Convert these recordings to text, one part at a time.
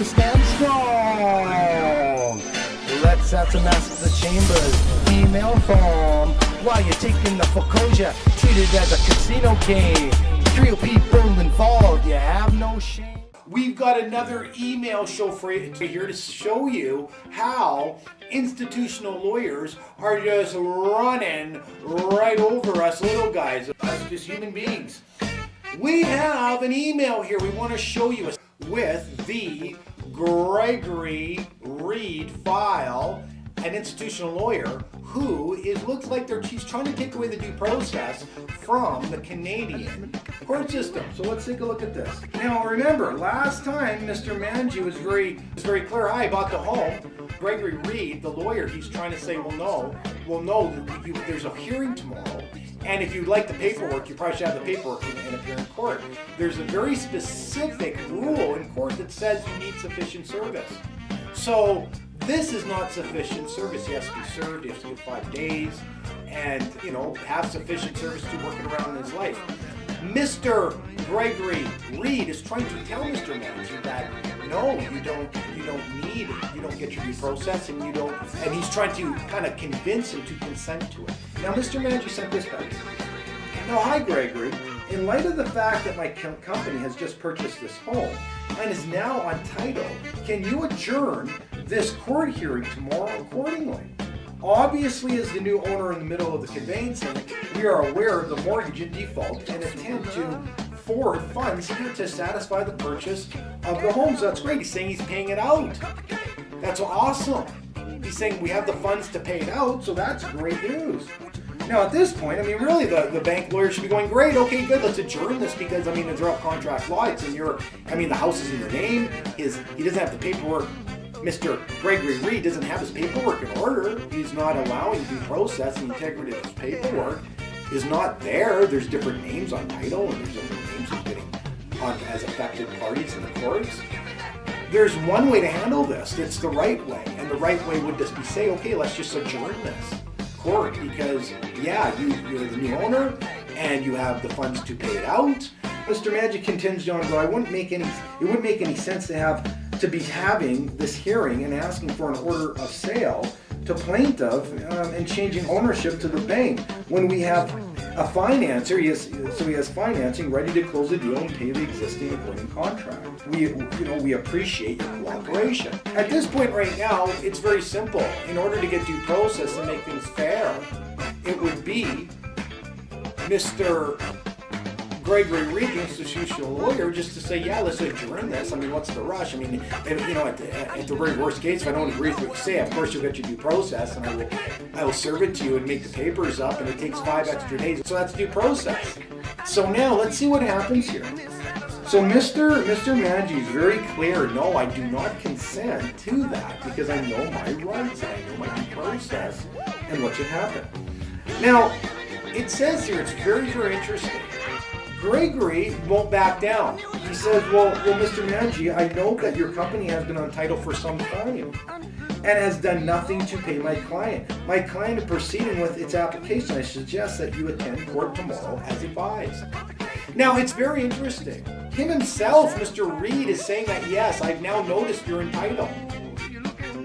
to stand strong. Let's have some Ask the Chambers email form. While you're taking the foreclosure, treat it as a casino game. 3 people involved, you have no shame. We've got another email show for you here to show you how institutional lawyers are just running right over us little guys, us just human beings. We have an email here we want to show you with the Gregory Reed file, an institutional lawyer who looks like he's trying to take away the due process from the Canadian court system. So let's take a look at this. Now remember, last time Mr. Manji was very clear. I bought the home. Gregory Reed, the lawyer, he's trying to say, well, no, there's a hearing tomorrow. And if you'd like the paperwork, you probably should have the paperwork and appear in court. There's a very specific rule in court that says you need sufficient service. So this is not sufficient service. He has to be served, he has to give 5 days, and have sufficient service to work it around in his life. Mr. Gregory Reed is trying to tell Mr. Manji that no, you don't get your due process, and he's trying to kind of convince him to consent to it. Now Mr. Manji sent this back. Now, hi Gregory, in light of the fact that my company has just purchased this home and is now on title, can you adjourn this court hearing tomorrow accordingly? Obviously, as the new owner in the middle of the conveyancing, we are aware of the mortgage in default and attempt to forward funds here to satisfy the purchase of the home. So that's great. He's saying he's paying it out. That's awesome. He's saying we have the funds to pay it out, so that's great news. Now at this point, really the bank lawyer should be going, great, okay, good, let's adjourn this because, it's all contract law. It's in the house is in your name. He doesn't have the paperwork. Mr. Gregory Reed doesn't have his paperwork in order. He's not allowing due process, and the integrity of his paperwork is not there. There's different names on title, and there's different names he's getting on as affected parties in the courts. There's one way to handle this. It's the right way, and the right way would just be say, okay, let's just adjourn this court because, you're the new owner, and you have the funds to pay it out. Mr. Manji continues on, though, it wouldn't make any sense to be having this hearing and asking for an order of sale to plaintiff and changing ownership to the bank when we have a financer. He has financing ready to close the deal and pay the existing equipment contract. We appreciate your cooperation. At this point right now, it's very simple. In order to get due process and make things fair, it would be Mr. Gregory Reed, the institutional lawyer, just to say, let's adjourn this. What's the rush? At the very worst case, if I don't agree with what you say, of course you'll get your due process, and I will serve it to you and make the papers up, and it takes 5 extra days. So that's due process. So now let's see what happens here. So Mr. Manji is very clear. No, I do not consent to that because I know my rights and I know my due process and what should happen. Now it says here, it's very, very interesting. Gregory won't back down. He says, well, Mr. Manji, I know that your company has been on title for some time and has done nothing to pay my client. My client is proceeding with its application. I suggest that you attend court tomorrow as advised. Now, it's very interesting. Him himself, Mr. Reed, is saying that, yes, I've now noticed you're entitled.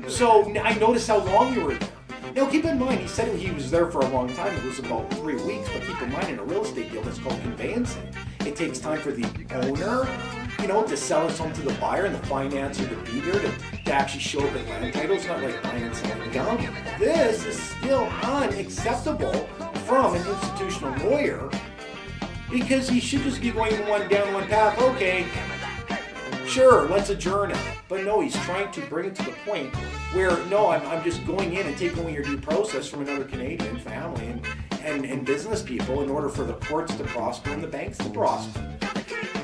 So I noticed how long you were there. Now, keep in mind, he said he was there for a long time. It was about 3 weeks, but keep in mind, in a real estate deal, it's called conveyancing. It takes time for the owner, to sell his home to the buyer and the financer to be there to actually show up at land title. It's not like buying and selling gum. This is still unacceptable from an institutional lawyer because he should just be going down one path. Okay, sure, let's adjourn it. But no, he's trying to bring it to the point where, no, I'm just going in and taking away your due process from another Canadian family and business people in order for the courts to prosper and the banks to prosper.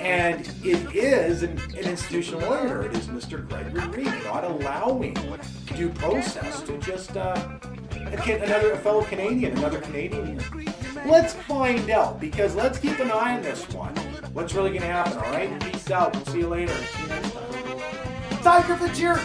And it is an institutional lawyer. It is Mr. Gregory Reed not allowing due process to just a fellow Canadian, another Canadian here. Let's find out, because let's keep an eye on this one. What's really going to happen, all right? Peace out. We'll see you later. See you next time. Tiger Fitz here.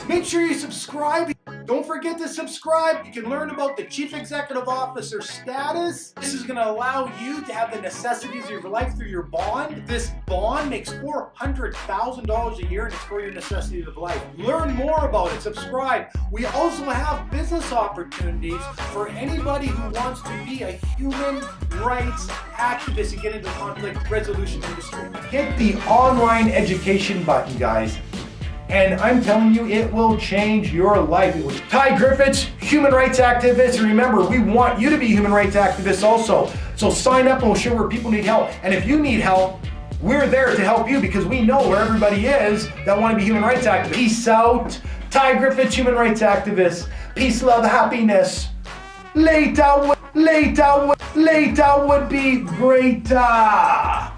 Make sure you subscribe. Don't forget to subscribe. You can learn about the Chief Executive Officer status. This is going to allow you to have the necessities of your life through your bond. This bond makes $400,000 a year and it's for your necessities of life. Learn more about it. Subscribe. We also have business opportunities for anybody who wants to be a human rights activist and get into the conflict resolution industry. Hit the online education button, guys. And I'm telling you, it will change your life. Ty Griffiths, human rights activist. And remember, we want you to be human rights activists also. So sign up and we'll show where people need help. And if you need help, we're there to help you because we know where everybody is that want to be human rights activists. Peace out. Ty Griffiths, human rights activist. Peace, love, happiness. Later would be greater.